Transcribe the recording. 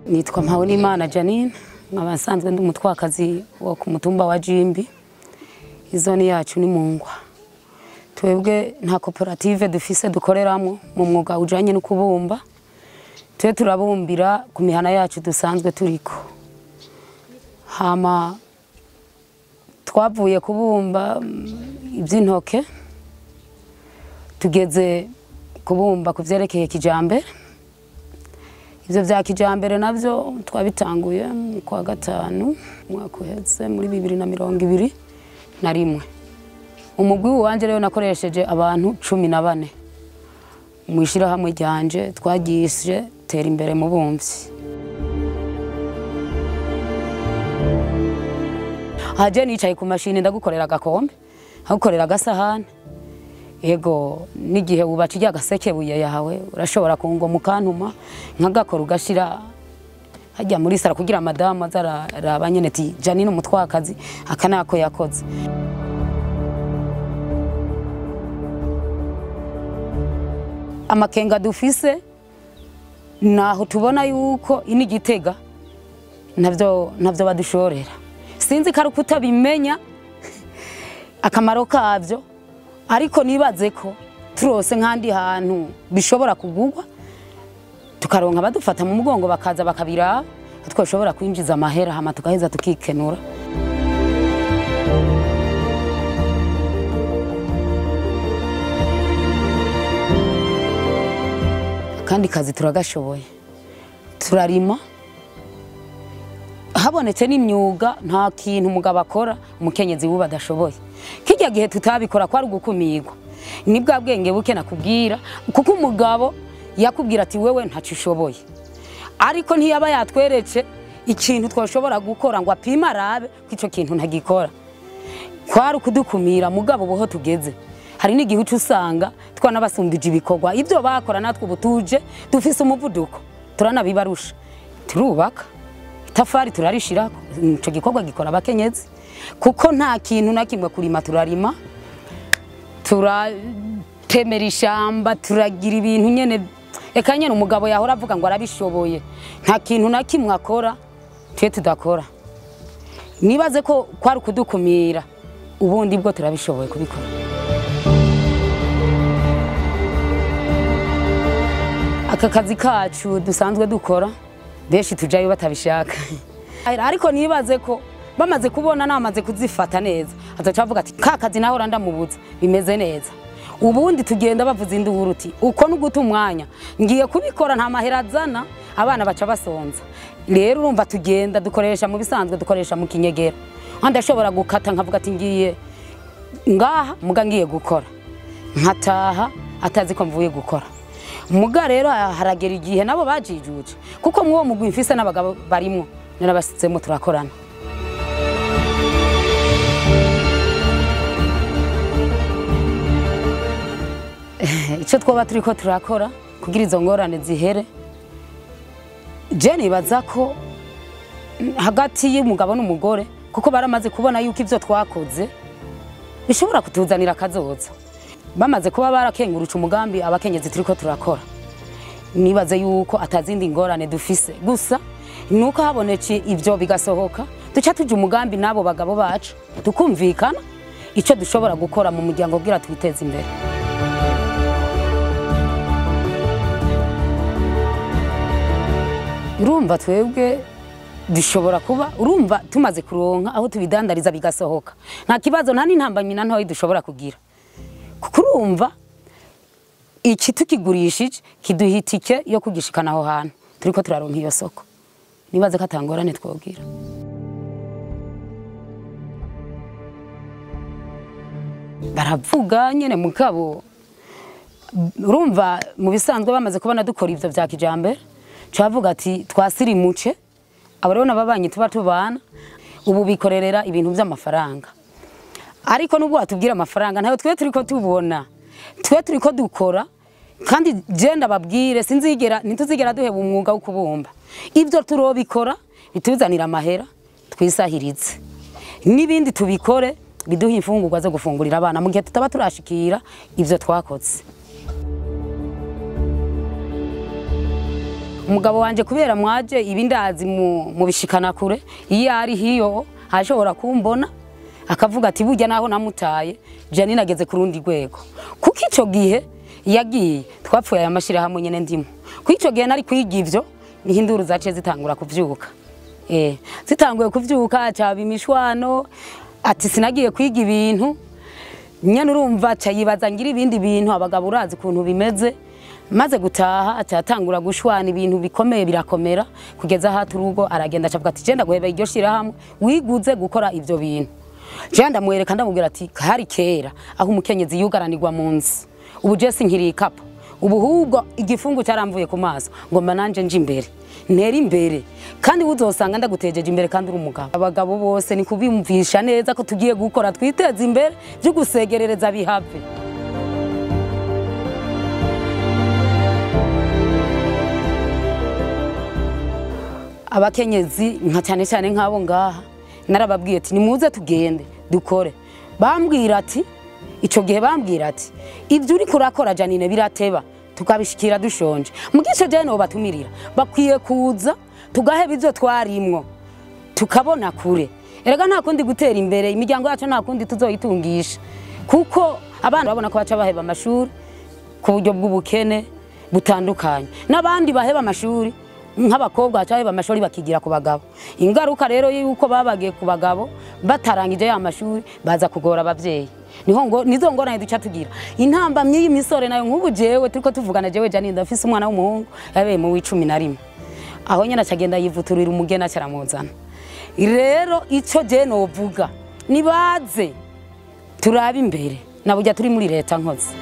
Nitwa Mpawonimana Janine, nkaba nsanzwe ndi umutwakazi wo ku mutumba wa Jimbi. Izoni yacu ni Mungwa. Twebwe nta koperative dufise dukoreramo mu mwuga ujanye no kubumba. Twe turabumbira ku mihana yacu dusanzwe turiko. Hama twavuye kubumba ivy'intoke tugeze kubumba kuvyerekeye kijambere. Ivyo vya kijambere navyo twabitanguye kwa gatanu mwaka uheze muri 2021. Umugwi wanje rero nakoresheje abantu 14 mwishira hamwe ryanje twagishe tera imbere mu bumvyi. Haje nicaye ku mashini ndagukorera agakombe, hagukorera agasahani. Ego nigihe ubaca irya gasekebuye yawe urashobora kungo mukantuma nkagakora ugashira hajya muri sara kugira madama azaraba nyene ati Janine umutwakazi akanako yakoze. Amakenga dufise naho tubona yuko ini Gitega navyo badushorera. Sinzi kari kutabimenya akamaro kavyo. Ariko nibaze ko turose nkandi hantu bishobora kugugwa tukaronka badufata mu mugongo bakaza bakabira twoshobora kwinjiza amahera hama tukaheza tukikenura. Kandi kazi turagashoboye, turarima, habonetse n'imyuga nta kintu umugabo akora umukenyezi wuba adashoboye. Kijya gihe tutabikora kwari gukumirwa ni bwa bwenge buke nakubwira kuko umugabo yakubwira ati wewe ntacu ushoboye, ariko ntiyaba yatweretse ikintu twoshobora gukora ngo apima arabe k'ico kintu ntagikora. Kwari kudukumira mugabo boho tugeze hari n'igihe usanga twanabasumbije ibikorwa ivyo bakora natwe ubutuje dufise umuvuduko turanabibarusha. Turubaka itafari turarishira ico gikorwa gikora abakenyezi kuko nta kintu na kimwe kurima turarima, turatemera ishamba, turagira ibintu nyene eka nyene umugabo yahora avuga ngo arabishoboye nta kintu na kimwe akora twe tudakora. Nibaze ko kwari kudukumira ubundi bwo turabishoboye kubikora. Aka kazi kacu dusanzwe dukora benshi tujayo batabishaka ariko nibaze ko bamaze kubona namaze kuzifata neza atacavuga ati ka kazi naho randamubuza bimeze neza. Ubundi tugenda bavuza induru uti uko nuguta umwanya ngiye kubikora nta mahera azana abana baca basonza. Rero urumva tugenda dukoresha mu bisanzwe dukoresha mu kinyegera. Ndashobora gukata nkavuga ati ngiye ngaha muga ngiye gukora nkataha atazi ko mvuye gukora. Muga rero haragera igihe nabo bajijuje kuko mwo mugwi mfise n'abagabo barimo narabasitsemo turakorana. Ico twoba turiko turakora kugira izo ngorane zihere, je nibaza ko hagati y'umugabo n'umugore kuko baramaze kubona yuko ivyo twakoze bishobora kutuzanira kazoza. Bamaze kuba barakenguruca umugambi abakenyezi turiko turakora, nibaze yuko atazindi ngorane dufise gusa nuko habonetse ivyo bigasohoka duca tuje umugambi nabo bagabo bacu tukumvikana ico dushobora gukora mu muryango kugira twiteze imbere. Urumva twebwe dushobora kuba urumva tumaze kuronka aho tubidandariza bigasohoka nta kibazo nta n'intambamyi na ntoyi dushobora kugira kuko urumva iki tukigurishije kiduhitike yo kugishikana aho hantu turiko turaronka iyo soko. Nibaze ko atangorane twobwira. Baravuga nyene mugabo urumva mu bisanzwe bamaze kubona dukora ivyo vya kijambere cyavuga ati twasiri muce abarona babanyi tuba tubana ubu bikorerera ibintu by'amafaranga. Ariko nubwo atubwira amafaranga ntayo twe turiko tubona, twe turiko dukora kandi genda babwire sinzigera nituzigera duheba umwuga wo kubumba. Ivyo turobikora bituzanira amahera twisahirize, nibindi tubikore biduha imfungurwa zo gufungurira abana mu gihe tutaba turashikira ivyo twakoze. umugabo wanje kubera mwaje ibindazi mu bishikana kure iyo ari hiyo ashobora kumbona akavuga ati burya naho namutaye je ninageze ku rundi rwego kuko ico gihe yagiye twapfuye aya mashira hamwe nyene ndimo ku ico gihe nari kwiga ivyo n'ihinduru zace zitangura kuvyuka zitanguye kuvyuka cyaba imishwano ati sinagiye kwiga ibintu nyene urumva cayibaza ngira ibindi bintu abagabo urazi kuntu bimeze maze gutaha atatangura gushwana ibintu bikomeye birakomera kugeza hatu urugo aragenda acavuga ati genda guheba iryo shira hamwe wiguze gukora ivyo bintu je ndamwereka ndamubwira ati hari kera aho umukenyezi yugaranirwa mu nzi ubu je sinkiri ikapo ubu hubwo igifungu cyaramvuye ku maso ngo mananje nje imbere ntera imbere kandi uzosanga ndagutejeje imbere kandi uri umugabo abagabo bose ni kubimvisha neza ko tugiye gukora twiteza imbere byo gusegerereza bihave abakenyezi nka cyane cyane nk'abo ngaha narababwiye ati nimuze tugende dukore bambwira ati ico gihe bambwira ati ibyo uri kurakora Janine birateba tukabishikira dushonje mugisho je no batumirira bakwiye kuza tugaheba ivyo twarimwo tukabona kure erega nta kundi gutera imbere imiryango yacu nta kundi tuzoyitungisha kuko abana babona ko baca baheba amashuri ku buryo bw'ubukene butandukanye n'abandi baheba amashuri nk'abakobwa baheba amashuri bakigira ku bagabo ingaruka rero yuko babagiye ku bagabo batarangije ya mashuri baza kugora abavyeyi nizo ngorane duca tugira intamba myiyi misore nayo nk'ubu jewe turiko tuvugana jewe Janine ndafise umwana w'umuhungu yabaye mu 11 aho nyene acagenda yivuturira umugena caramuzana rero ico je novuga nibaze turabe imbere naburya turi muri leta nkozi